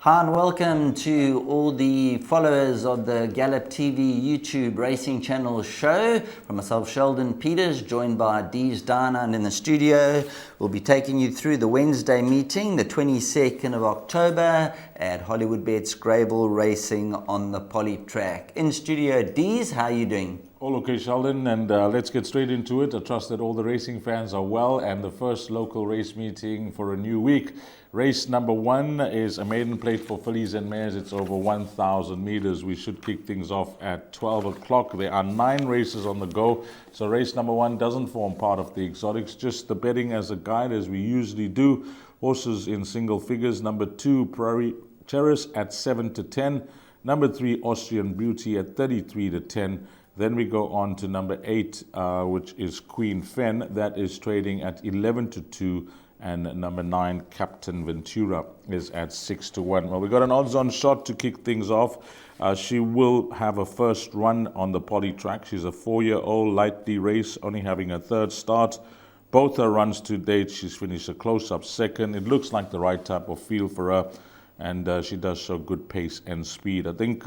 Hi and welcome to all the followers of the Gallop TV YouTube racing channel show. From myself, Sheldon Peters, joined by Dees Dana in the studio. We'll be taking you through the Wednesday meeting, the 22nd of October at Hollywoodbets Greyville Racing on the Poly track. In studio, Dees, how are you doing? All okay, Sheldon, and let's get straight into it. I trust that all the racing fans are well, and the first local race meeting for a new week. Race number 1 is a maiden plate for fillies and mares. It's over 1,000 meters. We should kick things off at 12 o'clock. There are 9 races on the go, so race number 1 doesn't form part of the exotics, just the betting as a guide, as we usually do. Horses in single figures. Number 2, Prairie Terrace at 7 to 10. Number 3, Austrian Beauty at 33 to 10. Then we go on to number 8, which is Queen Fen. That is trading at 11 to 2. And number 9, Captain Ventura, is at 6 to 1. Well, we got an odds-on shot to kick things off. She will have a first run on the Poly track. She's a 4-year-old, lightly race, only having a third start. Both her runs to date, she's finished a close-up second. It looks like the right type of field for her, and she does show good pace and speed. I think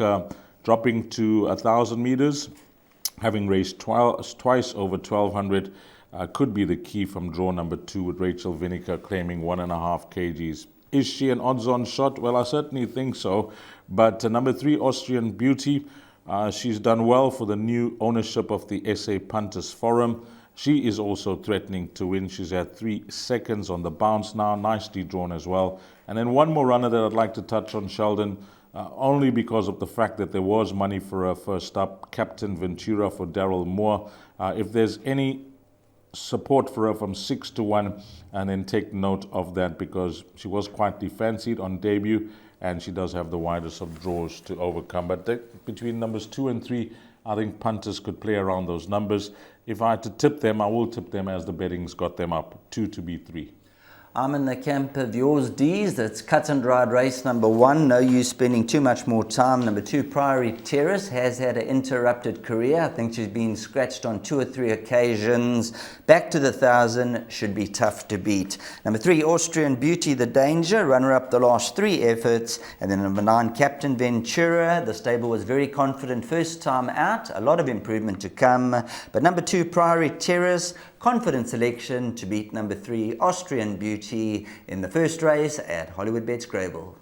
dropping to 1,000 meters, having raced twice over 1,200, could be the key from draw number 2, with Rachel Vinegar claiming 1.5 kgs. Is she an odds-on shot? Well, I certainly think so. But number 3, Austrian Beauty, she's done well for the new ownership of the SA Punters Forum. She is also threatening to win. She's at 3 seconds on the bounce now, nicely drawn as well. And then one more runner that I'd like to touch on, Sheldon, only because of the fact that there was money for her first up, Captain Ventura for Daryl Moore. If there's any support for her from 6 to 1, and then take note of that, because she was quietly fancied on debut and she does have the widest of draws to overcome. But between numbers 2 and 3, I think punters could play around those numbers. If I had to tip them, I will tip them as the betting's got them up 2 to be 3. I'm in the camp of yours, Dees. That's cut and dried race number 1. No use spending too much more time. Number 2, Prairie Terrace, has had an interrupted career. I think she's been scratched on 2 or 3 occasions. Back to the 1,000, should be tough to beat. Number 3, Austrian Beauty, the danger, runner-up the last 3 efforts. And then number 9, Captain Ventura. The stable was very confident first time out. A lot of improvement to come. But number 2, Prairie Terrace, confident selection to beat number 3, Austrian Beauty, in the first race at Hollywoodbets Greyville.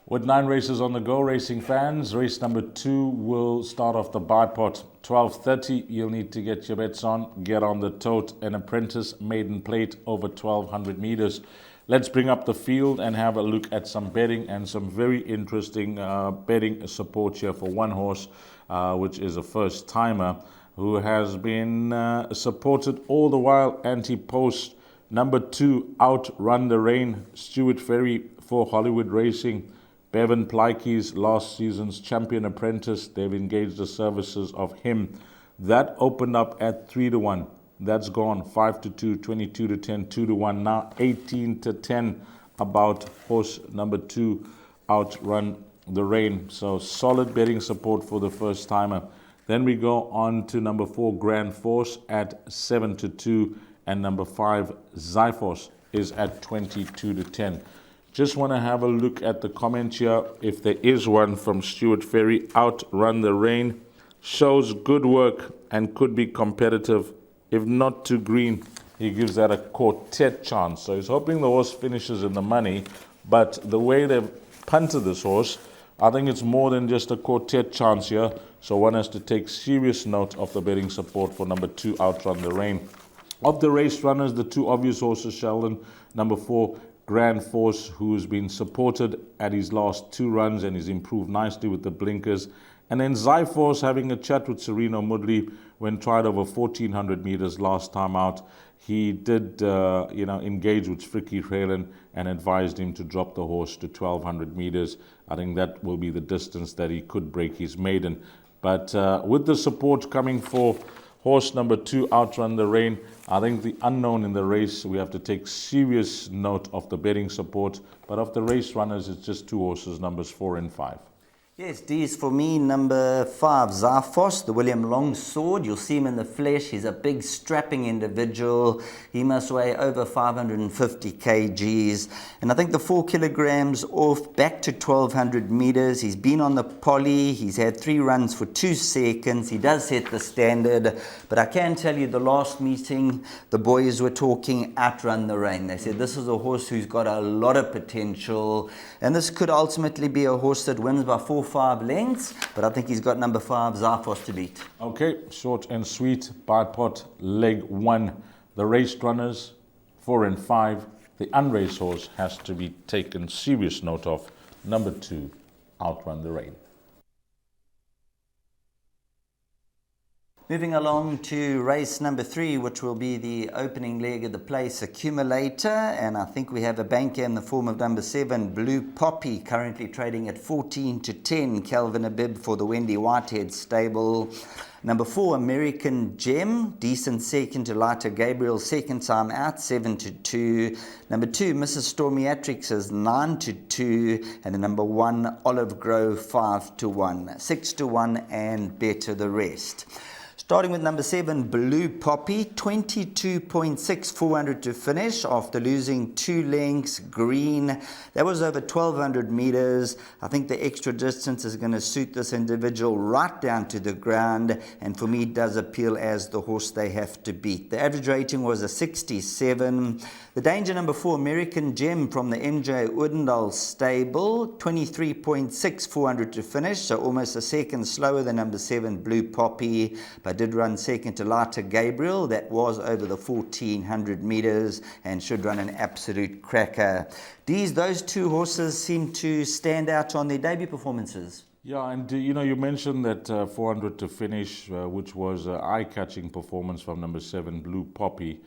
With 9 races on the go, racing fans, race number 2 will start off the bipot. 12:30, you'll need to get your bets on. Get on the tote, an apprentice maiden plate over 1,200 meters. Let's bring up the field and have a look at some betting and some very interesting betting support here for one horse, which is a first-timer who has been supported all the while anti-post. Number 2, Outrun the Rain, Stuart Ferry for Hollywood Racing. Bevan Plyke's last season's champion apprentice. They've engaged the services of him. That opened up at 3 to 1. That's gone 5 to 2, 22 to 10, 2 to 1. Now 18 to 10 about horse number 2, Outrun the Rain. So solid betting support for the first timer. Then we go on to number 4, Grand Force at 7 to 2, and number 5, Zyphos, is at 22 to 10. Just want to have a look at the comment here. If there is one from Stuart Ferry, Outrun the Rain, shows good work and could be competitive. If not too green, he gives that a quartet chance. So he's hoping the horse finishes in the money, but the way they've punted this horse, I think it's more than just a quartet chance here. So one has to take serious note of the betting support for number 2, Outrun the Rain. Of the race runners, the 2 obvious horses, Sheldon, number 4, Grand Force, who's been supported at his last 2 runs and he's improved nicely with the blinkers. And then Zyphos having a chat with Sereno Mudley when tried over 1,400 meters last time out. He did, engage with Fricky Raylan and advised him to drop the horse to 1,200 meters. I think that will be the distance that he could break his maiden. But with the support coming for horse number 2, Outrun the Rain, I think the unknown in the race, we have to take serious note of the betting support. But of the race runners, it's just 2 horses, numbers 4 and 5. Yes, D's for me, number 5, Zarfos, the William Longsword. You'll see him in the flesh. He's a big, strapping individual. He must weigh over 550 kgs. And I think the 4 kilograms off, back to 1200 meters. He's been on the poly. He's had 3 runs for 2 seconds. He does set the standard. But I can tell you, the last meeting, the boys were talking outrun the rain. They said this is a horse who's got a lot of potential. And this could ultimately be a horse that wins by 4-5 lengths, but I think he's got number 5, Zarfos, to beat. Okay, short and sweet. By pot, leg 1. The raced runners, 4 and 5. The unraced horse has to be taken serious note of. Number 2, Outrun the Rain. Moving along to race number 3, which will be the opening leg of the place accumulator, and I think we have a banker in the form of number 7, Blue Poppy, currently trading at 14-10, Calvin Abib for the Wendy Whitehead stable. Number 4, American Gem, decent second to Lighter Gabriel, second time out, 7-2. Number 2, Mrs. Stormiatrix is 9-2, and the number 1, Olive Grove, 5-1, 6-1, and better the rest. Starting with number 7, Blue Poppy, 22.6, 400 to finish after losing 2 lengths, green. That was over 1200 meters. I think the extra distance is going to suit this individual right down to the ground, and for me it does appeal as the horse they have to beat. The average rating was a 67. The danger, number 4, American Gem from the MJ Oudendal stable, 23.6, 400 to finish, so almost a second slower than number 7, Blue Poppy, but did run second to Lighter Gabriel. That was over the 1400 meters and should run an absolute cracker. Those 2 horses seem to stand out on their debut performances. Yeah, and you mentioned that 400 to finish, which was an eye-catching performance from number 7, Blue Poppy.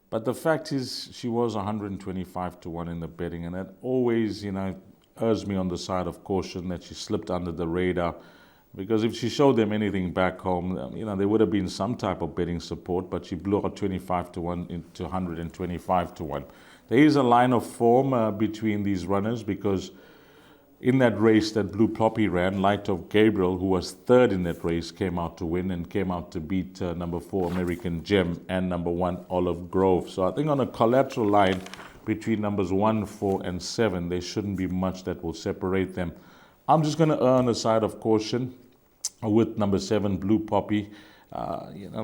But the fact is, she was 125-1 in the betting, and that always, urged me on the side of caution that she slipped under the radar. Because if she showed them anything back home, there would have been some type of betting support, but she blew out 25-1 into 125-1. There is a line of form between these runners, because in that race that Blue Poppy ran, Light of Gabriel, who was 3rd in that race, came out to win and came out to beat number 4, American Gem, and number 1, Olive Grove. So I think on a collateral line between numbers 1, 4, and 7, there shouldn't be much that will separate them. I'm just going to err on the side of caution with number 7, Blue Poppy.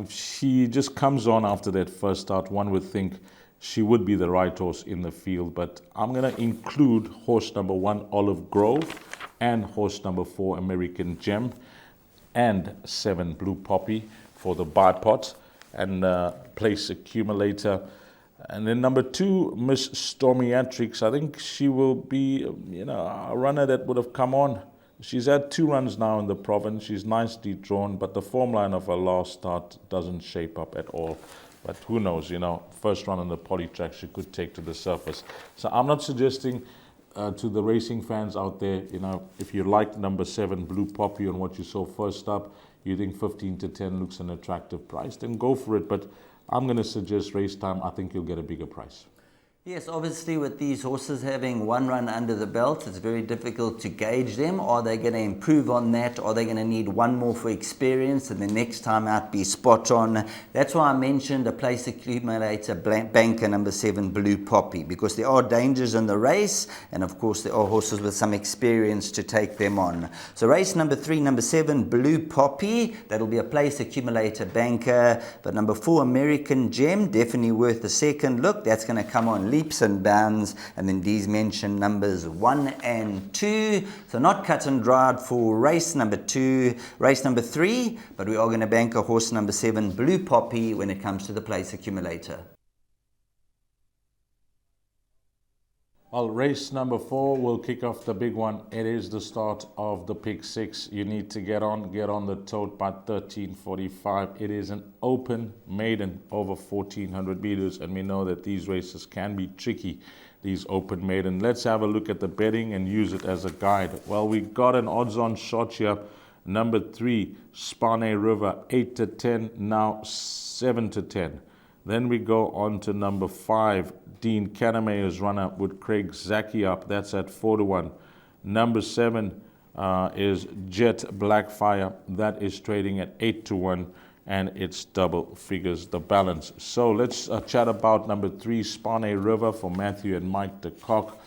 She just comes on after that first start. One would think she would be the right horse in the field, but I'm going to include horse number 1, Olive Grove, and horse number 4, American Gem, and 7, Blue Poppy for the buy pot and place accumulator. And then number 2, Miss Stormiatrix. I think she will be, a runner that would have come on. She's had 2 runs now in the province. She's nicely drawn, but the form line of her last start doesn't shape up at all. But who knows, first run on the poly track she could take to the surface. So I'm not suggesting to the racing fans out there, if you like number 7, Blue Poppy, on what you saw first up, you think 15-10 looks an attractive price, then go for it. But I'm going to suggest race time. I think you'll get a bigger price. Yes, obviously with these horses having 1 run under the belt, it's very difficult to gauge them. Are they going to improve on that? Are they going to need 1 more for experience and the next time out be spot on? That's why I mentioned a place accumulator banker number 7, Blue Poppy, because there are dangers in the race, and of course there are horses with some experience to take them on. So race number 3, number 7, Blue Poppy, that'll be a place accumulator banker. But number 4, American Gem, definitely worth a second look. That's going to come on leaps and bounds, and then these mentioned numbers 1 and 2. So not cut and dried for race number 2, race number 3, but we are going to bank a horse number 7, Blue Poppy, when it comes to the place accumulator. Well, race number 4 will kick off the big one. It is the start of the pick 6. You need to get on the tote by 13:45. It is an open maiden over 1400 meters, and we know that these races can be tricky, these open maiden. Let's have a look at the betting and use it as a guide. Well, we got an odds-on shot here. Number 3, Spane River, 8-10, now 7-10. Then we go on to number 5, Dean Canamayor's run up with Craig Zaki up. That's at 4-1. Number 7, is Jet Blackfire. That is trading at 8-1, and it's double figures the balance. So let's chat about number 3, Spane River, for Matthew and Mike de Kock.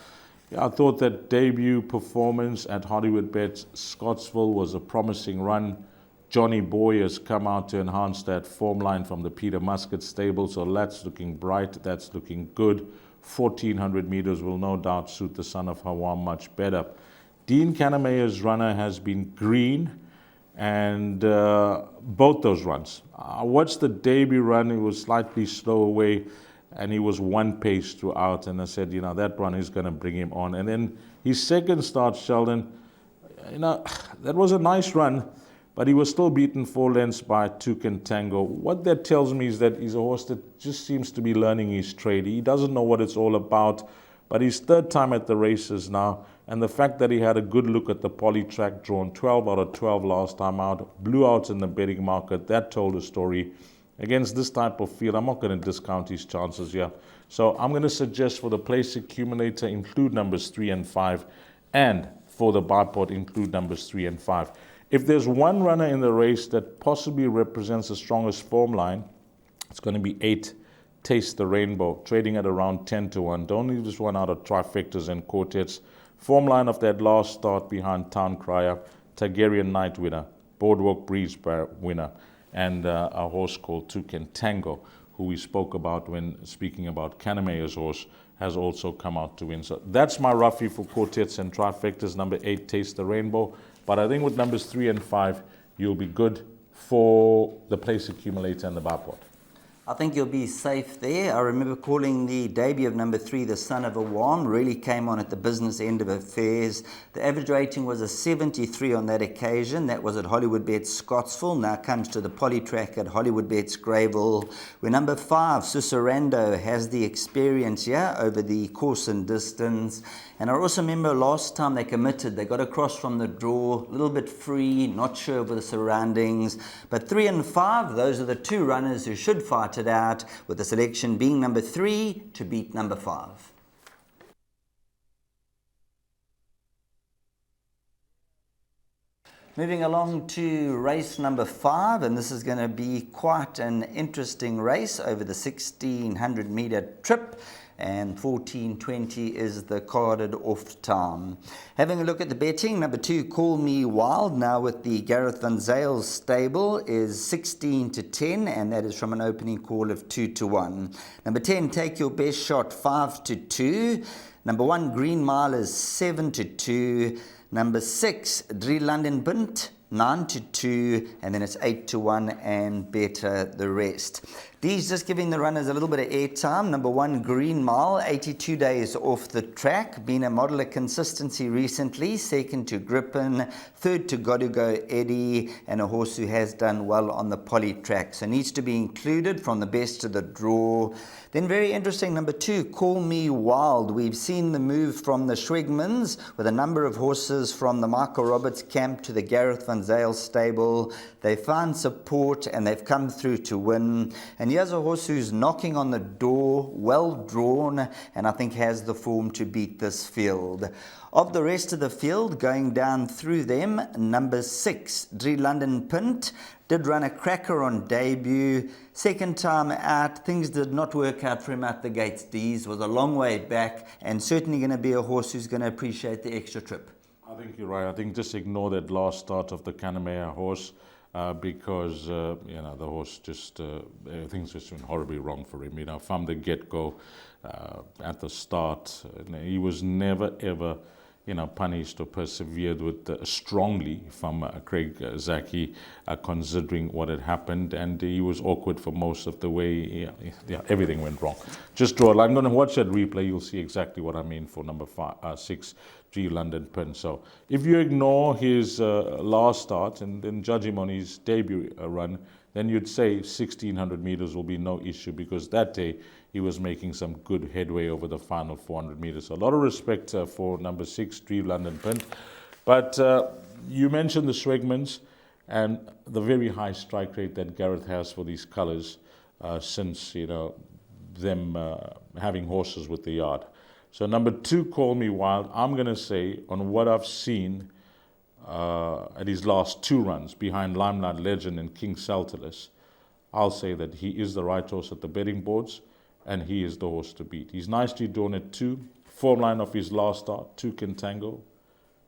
Yeah, I thought that debut performance at Hollywoodbets Scottsville was a promising run. Johnny Boy has come out to enhance that form line from the Peter Muscat stable, so that's looking bright, that's looking good. 1400 meters will no doubt suit the son of Hawa much better. Dean Kanemaya's runner has been green, and both those runs. I watched the debut run, it was slightly slow away, and he was one pace throughout, and I said, you know, that run is going to bring him on. And then his second start, Sheldon, you know, that was a nice run, but he was still beaten 4 lengths by Toucan Tango. What that tells me is that he's a horse that just seems to be learning his trade. He doesn't know what it's all about, but his 3rd time at the races now, and the fact that he had a good look at the poly track, drawn 12 out of 12 last time out, blew out in the betting market, that told a story. Against this type of field, I'm not going to discount his chances here. So I'm going to suggest for the place accumulator, include numbers 3 and 5, and for the bipod, include numbers 3 and 5. If there's one runner in the race that possibly represents the strongest form line, it's going to be 8, Taste the Rainbow, trading at around 10-1. Don't leave this one out of trifectas and quartets. Form line of that last start behind Town Crier, Targaryen Night winner, Boardwalk Breeze winner, and a horse called Toucan Tango, who we spoke about when speaking about Kanemaya's horse, has also come out to win. So that's my roughie for quartets and trifectas. Number 8, Taste the Rainbow. But I think with numbers 3 and 5, you'll be good for the place accumulator and the bipod. I think you'll be safe there. I remember calling the debut of number 3, the Son of a Wam, really came on at the business end of affairs. The average rating was a 73 on that occasion. That was at Hollywoodbets Scottsville. Now comes to the poly track at Hollywoodbets Greyville, where number 5, Susurrando, has the experience here over the course and distance. And I also remember last time they committed, they got across from the draw, a little bit free, not sure of the surroundings. But 3 and 5, those are the 2 runners who should fight it out, with the selection being number 3 to beat number 5. Moving along to race number 5, and this is going to be quite an interesting race over the 1600 meter trip. And 14:20 is the carded off time. Having a look at the betting, number 2, Call Me Wild, now with the Gareth Van Zyl stable, is 16-10, and that is from an opening call of 2-1. Number 10, Take Your Best Shot, 5-2. Number 1, Green Mile, is 7-2. Number 6, Drie London Bint, 9-2, and then it's 8-1 and better the rest. These just giving the runners a little bit of airtime. Number 1, Green Mile, 82 days off the track, been a model of consistency recently. 2nd to Grippin, 3rd to Godugo Eddie, and a horse who has done well on the poly track, so needs to be included from the best of the draw. Then very interesting, number 2, Call Me Wild. We've seen the move from the Schwegmans with a number of horses from the Michael Roberts camp to the Gareth Van Zyl stable. They found support and they've come through to win. And here's a horse who's knocking on the door, well drawn, and I think has the form to beat this field. Of the rest of the field, going down through them, number 6, Drie London Pint, did run a cracker on debut. 2nd time out, things did not work out for him at the gates. D's was a long way back, and certainly going to be a horse who's going to appreciate the extra trip. I think you're right. I think just ignore that last start of the Kanemaya horse. Because you know, the horse just things just went horribly wrong for him. You know, from the get-go, at the start, he was never ever, you know, punished or persevered with strongly from Craig Zaki, considering what had happened, and he was awkward for most of the way. Everything went wrong. Just draw a line. I'm going to watch that replay. You'll see exactly what I mean for number 6. G London Pin. So if you ignore his last start and then judge him on his debut run, then you'd say 1600 meters will be no issue, because that day he was making some good headway over the final 400 meters. So a lot of respect for number 6, G London Pin. But you mentioned the Schwegmans and the very high strike rate that Gareth has for these colors since, you know, them having horses with the yard. So number 2, Call Me Wild, I'm going to say, on what I've seen, at his last 2 runs behind Limelight Legend and King Saltilus, I'll say that he is the right horse at the betting boards, and he is the horse to beat. He's nicely drawn at 2. Form line of his last start, 2 Contango,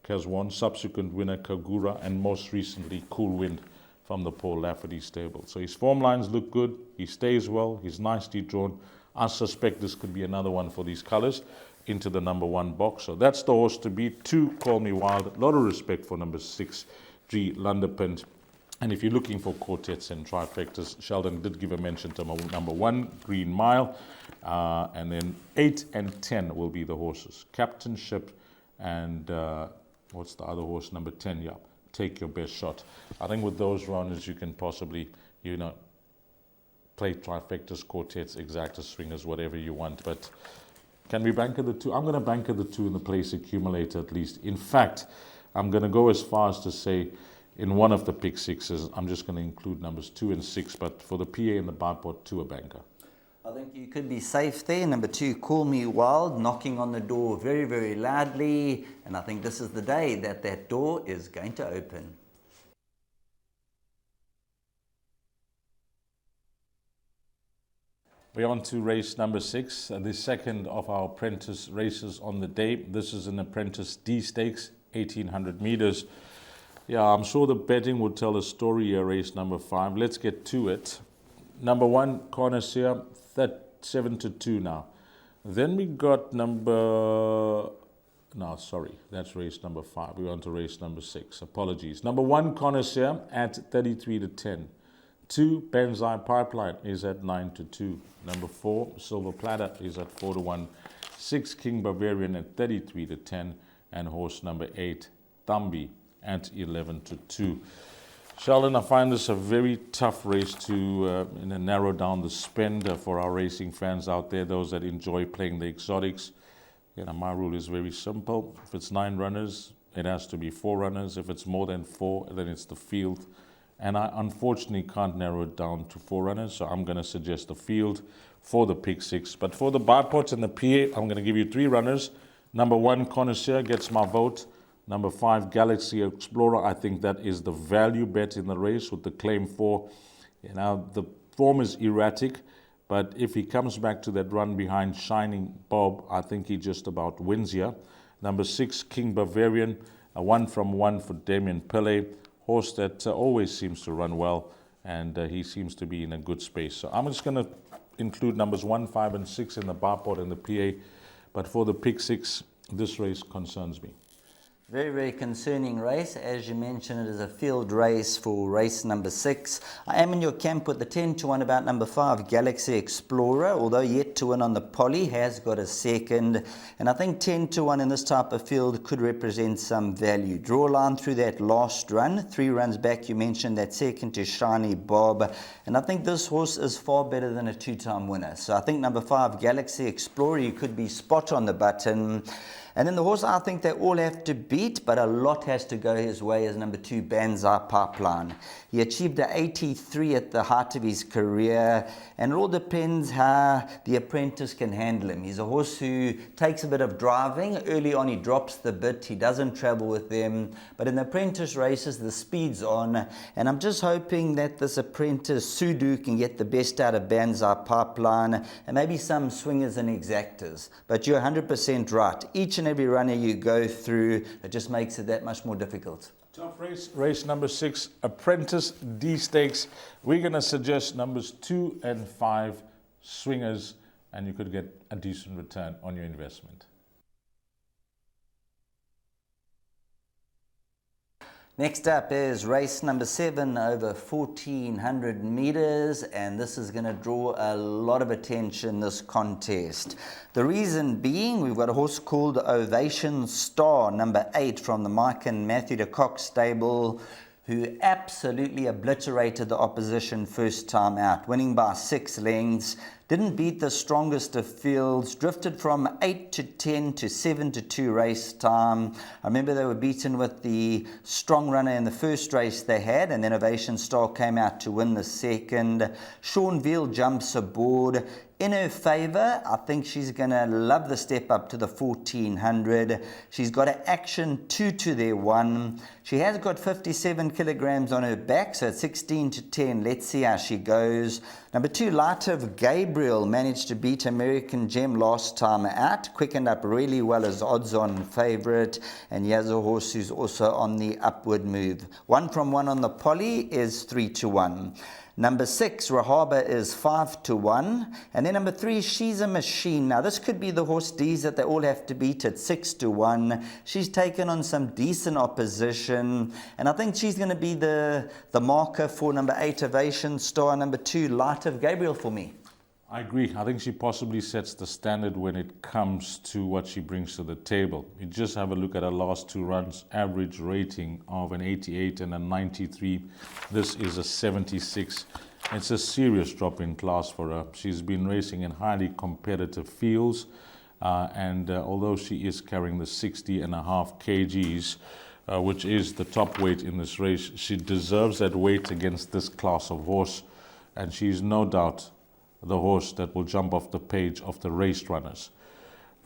Kazwan, subsequent winner Kagura, and most recently Cool Wind from the Paul Lafferty stable. So his form lines look good, he stays well, he's nicely drawn. I suspect this could be another one for these colours into the number 1 box. So that's the horse to beat. 2, Call Me Wild. A lot of respect for number 6, G Lunderpint. And if you're looking for quartets and trifectas, Sheldon did give a mention to number 1, Green Mile. And then 8 and 10 will be the horses. Captainship and what's the other horse? Number 10, yeah. Take Your Best Shot. I think with those runners, you can possibly, play trifectas, quartets, exactas, swingers, whatever you want. But can we banker the 2? I'm going to banker the 2 in the place accumulator at least. In fact, I'm going to go as far as to say in one of the pick sixes, I'm just going to include numbers 2 and 6. But for the PA and the bipod, 2 a banker. I think you could be safe there. Number 2, Call Me Wild, knocking on the door very, very loudly. And I think this is the day that that door is going to open. We're on to race number 6, the second of our apprentice races on the day. This is an apprentice D Stakes, 1800 meters. Yeah, I'm sure the betting will tell a story here, race number 5. Let's get to it. Number 1, Connoisseur, 7-2 now. Then we got that's race number 5. We're on to race number 6. Apologies. Number 1, Connoisseur at 33-10. 2, Benzai Pipeline is at 9-2. Number 4, Silver Platter is at 4-1. 6, King Bavarian at 33-10. And horse number 8, Thambi at 11-2. Sheldon, I find this a very tough race to narrow down the spend for our racing fans out there, those that enjoy playing the exotics. My rule is very simple. If it's 9 runners, it has to be 4 runners. If it's more than 4, then it's the field. And I unfortunately can't narrow it down to 4 runners, so I'm going to suggest the field for the pick 6. But for the bipods and the PA, I'm going to give you 3 runners. Number 1, Connoisseur, gets my vote. Number 5, Galaxy Explorer. I think that is the value bet in the race with the claim 4. The form is erratic, but if he comes back to that run behind Shining Bob, I think he just about wins here. Number 6, King Bavarian, a 1-from-1 for Damien Pillay. Horse that always seems to run well, and he seems to be in a good space. So I'm just going to include numbers 1, 5, and 6 in the barpod and the PA. But for the pick 6, this race concerns me. Very, very concerning race. As you mentioned, it is a field race for race number 6. I am in your camp with the 10-1 about number 5, Galaxy Explorer, although yet to win on the poly, has got a second. And I think 10-1 in this type of field could represent some value. Draw a line through that last run. 3 runs back, you mentioned that second to Shiny Bob. And I think this horse is far better than a 2-time winner. So I think number 5, Galaxy Explorer, you could be spot on the button. And then the horse I think they all have to beat, but a lot has to go his way, is number 2, Banzai Pipeline. He achieved an 83 at the height of his career, and it all depends how the apprentice can handle him. He's a horse who takes a bit of driving. Early on he drops the bit, he doesn't travel with them, but in the apprentice races the speed's on, and I'm just hoping that this apprentice Sudu can get the best out of Banzai Pipeline, and maybe some swingers and exactors. But you're 100% right. Each and every runner you go through, it just makes it that much more difficult. Tough race, race number 6, Apprentice D Stakes. We're going to suggest numbers 2 and 5, swingers, and you could get a decent return on your investment. Next up is race number 7 over 1400 meters, and this is going to draw a lot of attention, this contest. The reason being, we've got a horse called Ovation Star, number 8 from the Mike and Matthew de Kock stable, who absolutely obliterated the opposition first time out, winning by 6 lengths. Didn't beat the strongest of fields, drifted from 8 to 10 to 7 to 2 race time. I remember they were beaten with the strong runner in the first race they had, and then Ovation Star came out to win the second. Sean Veal jumps aboard. In her favour, I think she's going to love the step up to the 1400. She's got an action 2 to their 1. She has got 57 kilograms on her back, so it's 16 to 10. Let's see how she goes. Number 2, Light of Gabriel, managed to beat American Gem last time out. Quickened up really well as odds-on favourite. And here's a horse who's also on the upward move. 1 from 1 on the poly is 3 to 1. Number 6, Rahaba, is 5 to 1. And then number 3, She's a Machine. Now, this could be the horse D's that they all have to beat at 6 to 1. She's taken on some decent opposition. And I think she's going to be the marker for number 8, Ovation Star. Number 2, Light of Gabriel for me. I agree. I think she possibly sets the standard when it comes to what she brings to the table. You just have a look at her last 2 runs, average rating of an 88 and a 93. This is a 76. It's a serious drop in class for her. She's been racing in highly competitive fields, and although she is carrying the 60.5 kgs, which is the top weight in this race, she deserves that weight against this class of horse, and she's no doubt the horse that will jump off the page of the race runners.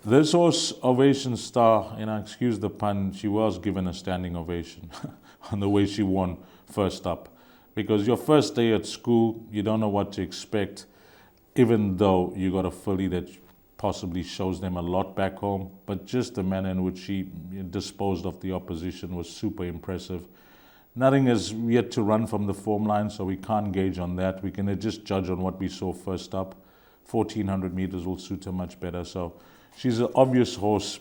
This horse, Ovation Star, excuse the pun, she was given a standing ovation on the way she won first up. Because your first day at school, you don't know what to expect, even though you got a filly that possibly shows them a lot back home. But just the manner in which she disposed of the opposition was super impressive. Nothing has yet to run from the form line, so we can't gauge on that. We can just judge on what we saw first up. 1400 meters will suit her much better. So she's an obvious horse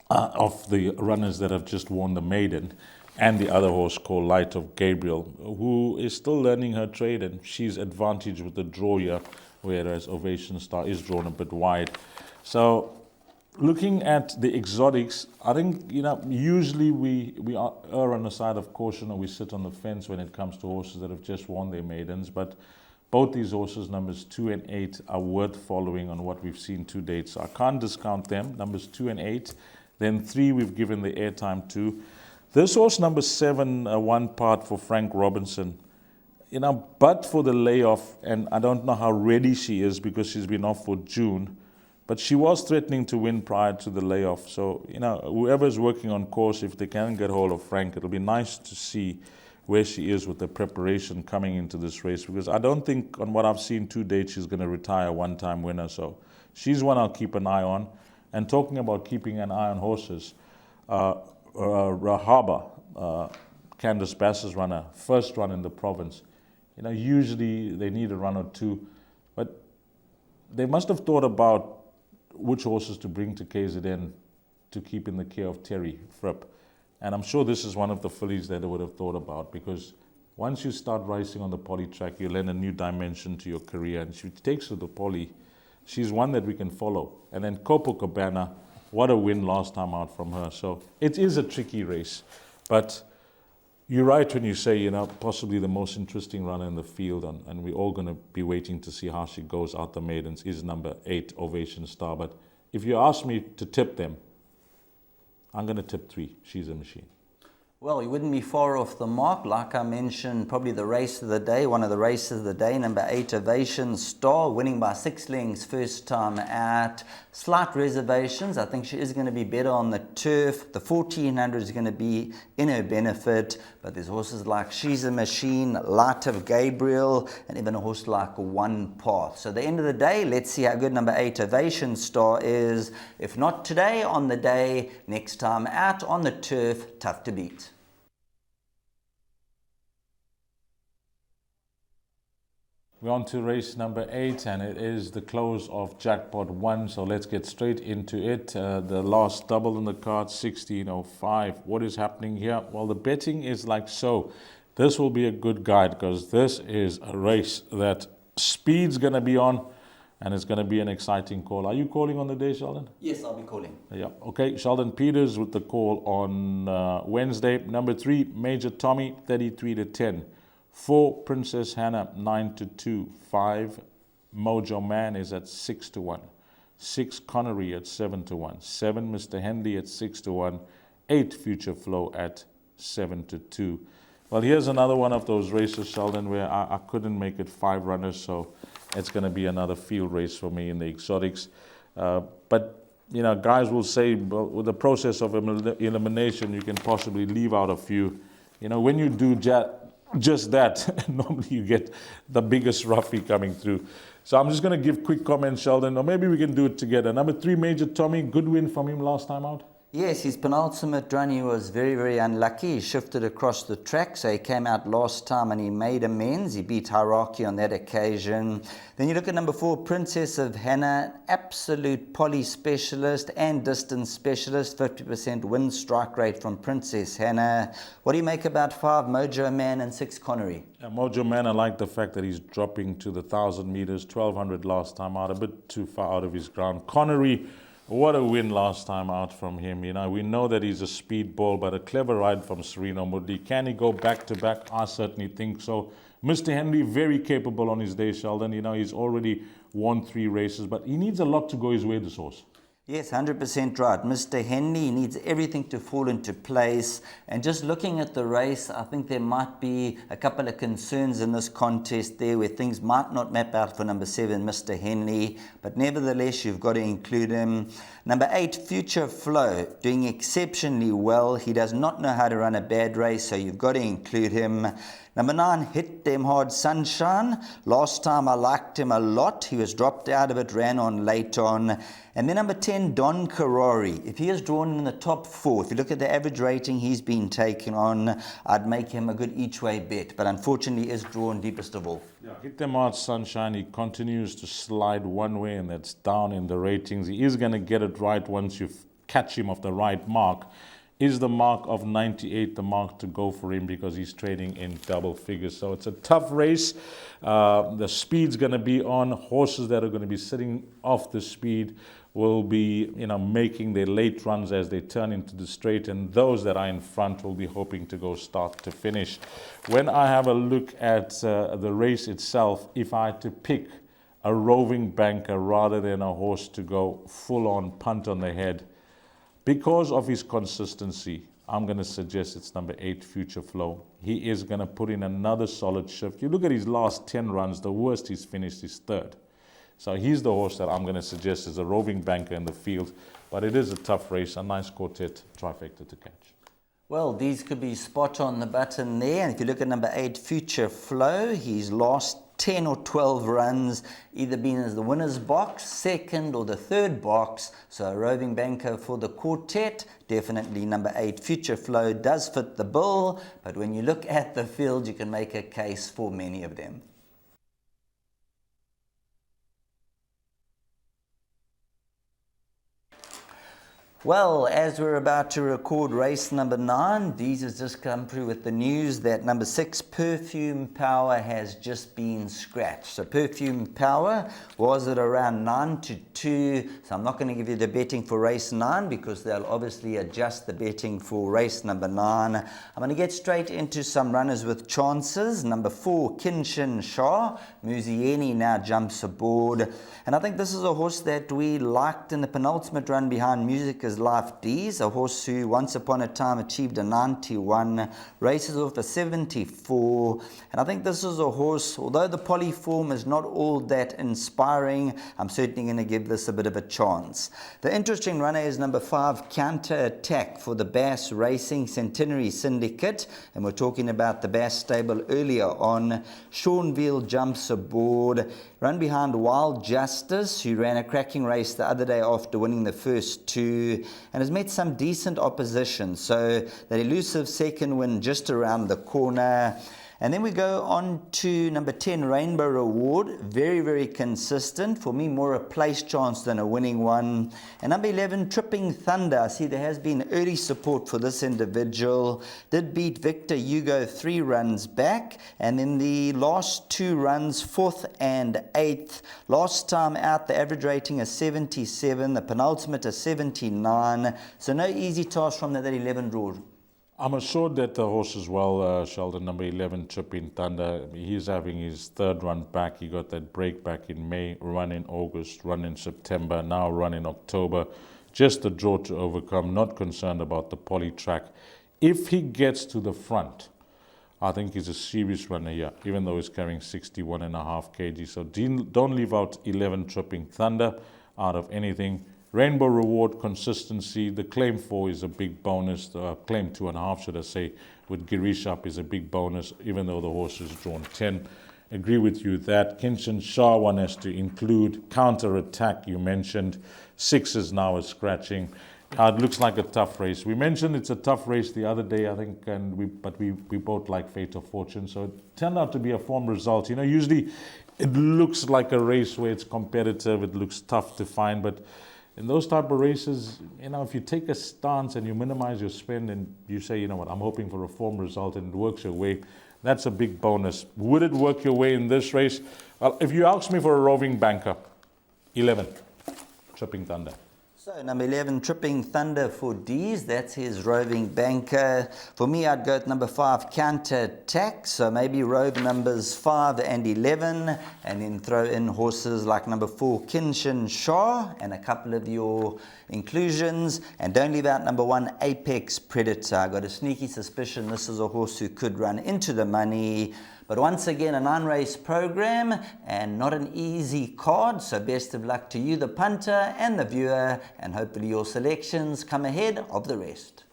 of the runners that have just won the maiden, and the other horse called Light of Gabriel, who is still learning her trade, and she's advantaged with the draw here, whereas Ovation Star is drawn a bit wide. So looking at the exotics, I think, usually we err on the side of caution, or we sit on the fence when it comes to horses that have just won their maidens. But both these horses, numbers 2 and 8, are worth following on what we've seen to date. So I can't discount them, numbers 2 and 8. Then 3 we've given the airtime to. This horse, number 7, 1 part for Frank Robinson. But for the layoff, and I don't know how ready she is because she's been off for June, but she was threatening to win prior to the layoff. So, whoever's working on course, if they can get hold of Frank, it'll be nice to see where she is with the preparation coming into this race, because I don't think, on what I've seen to date, she's going to retire a one-time winner. So she's one I'll keep an eye on. And talking about keeping an eye on horses, Rahaba, Candice Bass's runner, first run in the province. Usually they need a run or 2, but they must have thought about which horses to bring to KZN to keep in the care of Terry Fripp. And I'm sure this is one of the fillies that they would have thought about, because once you start racing on the poly track, you lend a new dimension to your career. And she takes to the poly. She's one that we can follow. And then Copacabana, what a win last time out from her. So it is a tricky race. But you're right when you say, possibly the most interesting runner in the field, and we're all going to be waiting to see how she goes out the maidens, is number 8, Ovation Star. But if you ask me to tip them, I'm going to tip 3, She's a Machine. Well, you wouldn't be far off the mark. Like I mentioned, probably the race of the day, one of the races of the day, number 8, Ovation Star, winning by 6 lengths first time out. Slight reservations. I think she is going to be better on the turf. The 1400 is going to be in her benefit. But there's horses like She's a Machine, Light of Gabriel, and even a horse like One Path. So at the end of the day, let's see how good number 8, Ovation Star is. If not today, on the day, next time out on the turf, tough to beat. We're on to race number 8, and it is the close of Jackpot 1. So let's get straight into it. The last double in the card, 16.05. What is happening here? Well, the betting is like so. This will be a good guide, because this is a race that speed's going to be on, and it's going to be an exciting call. Are you calling on the day, Sheldon? Yes, I'll be calling. Yeah. Okay, Sheldon Peters with the call on Wednesday. Number 3, Major Tommy, 33 to 10. 4, Princess Hannah, 9 to 2. 5, Mojo Man is at 6 to 1. 6 Connery at 7 to 1. 7 Mr. Henley at 6 to 1. 8 Future Flow at 7 to 2. Well, here's another one of those races, Sheldon, where I couldn't make it 5 runners, so it's going to be another field race for me in the exotics. But, you know, guys will say, well, with the process of elimination, you can possibly leave out a few. You know, when you do just that, normally you get the biggest roughie coming through. So I'm just going to give quick comments, Sheldon, or maybe we can do it together. Number 3, Major Tommy, good win from him last time out. Yes, his penultimate run, he was very, very unlucky. He shifted across the track, so he came out last time and he made amends. He beat Hierarchy on that occasion. Then you look at number 4, Princess of Hannah, absolute poly specialist and distance specialist, 50% win strike rate from Princess Hannah. What do you make about 5, Mojo Man, and 6, Connery? Yeah, Mojo Man, I like the fact that he's dropping to the 1,000 meters, 1,200 last time out, a bit too far out of his ground. Connery, what a win last time out from him. You know, we know that he's a speedball, but a clever ride from Sereno Moodley. Can he go back-to-back? I certainly think so. Mr. Henry, very capable on his day, Sheldon. You know, he's already won 3 races, but he needs a lot to go his way, this horse. Yes, 100% right. Mr. Henley needs everything to fall into place. And just looking at the race, I think there might be a couple of concerns in this contest there where things might not map out for number 7, Mr. Henley. But nevertheless, you've got to include him. Number 8, Future Flow, doing exceptionally well. He does not know how to run a bad race, so you've got to include him. Number 9, Hit Them Hard Sunshine. Last time I liked him a lot. He was dropped out of it, ran on late on. And then number 10, Don Karori. If he is drawn in the top 4, if you look at the average rating he's been taken on, I'd make him a good each-way bet. But unfortunately, he is drawn deepest of all. Yeah, Hit Them Hard Sunshine, he continues to slide one way, and that's down in the ratings. He is going to get it right once you catch him off the right mark. Is the mark of 98 the mark to go for him, because he's trading in double figures? So it's a tough race. The speed's going to be on. Horses that are going to be sitting off the speed will be, you know, making their late runs as they turn into the straight, and those that are in front will be hoping to go start to finish. When I have a look at the race itself, if I had to pick a roving banker rather than a horse to go full-on punt on the head, because of his consistency, I'm going to suggest it's number 8, Future Flow. He is going to put in another solid shift. You look at his last 10 runs, the worst he's finished is 3rd. So he's the horse that I'm going to suggest is a roving banker in the field. But it is a tough race, a nice quartet trifecta to catch. Well, these could be spot on the button there. And if you look at number 8, Future Flow, he's lost 10 or 12 runs, either been as the winner's box, 2nd or the 3rd box. So a roving banker for the quartet. Definitely number 8, Future Flow, does fit the bill. But when you look at the field, you can make a case for many of them. Well, as we're about to record race number 9, Deez has just come through with the news that number 6, Perfume Power, has just been scratched. So Perfume Power was at around 9 to 2. So I'm not going to give you the betting for race 9 because they'll obviously adjust the betting for race number 9. I'm going to get straight into some runners with chances. Number 4, Kinshin Shah. Muzieni now jumps aboard. And I think this is a horse that we liked in the penultimate run behind Music Life Deez, a horse who once upon a time achieved a 91, races off a 74, and I think this is a horse, although the poly form is not all that inspiring, I'm certainly going to give this a bit of a chance. The interesting runner is number 5, Counter Attack, for the Bass Racing Centenary Syndicate, and we're talking about the Bass stable earlier on. Seanville jumps aboard, run behind Wild Justice, who ran a cracking race the other day after winning the first 2, and has met some decent opposition. So that elusive 2nd win just around the corner. And then we go on to number 10, Rainbow Reward. Very, very consistent. For me, more a place chance than a winning one. And number 11, Tripping Thunder. I see there has been early support for this individual. Did beat Victor Hugo 3 runs back. And in the last 2 runs, 4th and 8th. Last time out, the average rating is 77. The penultimate is 79. So no easy task from that 11 draw. I'm assured that the horse as well, Sheldon, number 11, Tripping Thunder, he's having his third run back. He got that break back in May, run in August, run in September, now run in October. Just a draw to overcome, not concerned about the poly track. If he gets to the front, I think he's a serious runner here, even though he's carrying 61.5 kg. So don't leave out 11, Tripping Thunder out of anything. Rainbow Reward, consistency. The claim 4 is a big bonus. The claim 2.5, should I say, with Girish up is a big bonus, even though the horse is drawn 10. Agree with you that Kinshan Shah one has to include. Counter Attack, you mentioned. 6 is now a scratching. It looks like a tough race. We mentioned it's a tough race the other day, I think, but we both like Fate of Fortune. So it turned out to be a form result. You know, usually it looks like a race where it's competitive. It looks tough to find, but in those type of races, you know, if you take a stance and you minimize your spend and you say, you know what, I'm hoping for a form result and it works your way, that's a big bonus. Would it work your way in this race? Well, if you ask me for a roving banker, 11, Tripping Thunder. So number 11, Tripping Thunder for D's. That's his roving banker. For me, I'd go with number 5, Counter Attack. So maybe rove numbers 5 and 11, and then throw in horses like number 4, Kinshan Shah, and a couple of your inclusions. And don't leave out number 1, Apex Predator. I got a sneaky suspicion this is a horse who could run into the money. But once again, a 9-race program and not an easy card. So best of luck to you, the punter, and the viewer. And hopefully your selections come ahead of the rest.